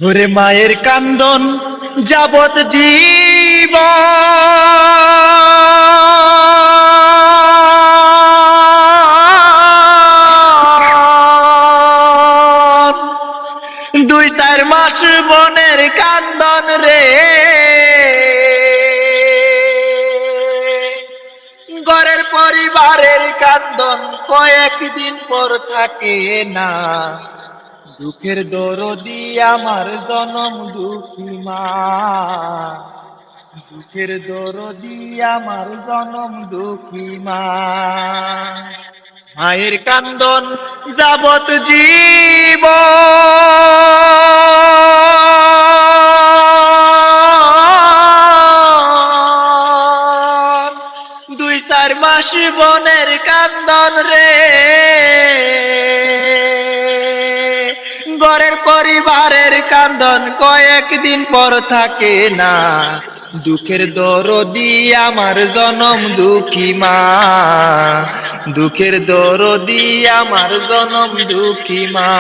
ওরে মায়ের কান্দন যাবত জীব দুই চার মাস বনের কান্দন রে ঘরের পরিবারের কান্দন কয়েকদিন পর থাকে না। দুঃখের দরদি আমার জনম দুঃখী মা, দুঃখের দরদি আমার জনম দুঃখী মা। মায়ের কান্দন যাবত জীব দুই চার মাস বনের কান্দন রে ঘরের পরিবারের কান্দন কয়েকদিন পর থাকে না। দুঃখের দরদি আমার জনম দুঃখী মা, দুঃখের দরদি আমার জনম দুঃখী মা।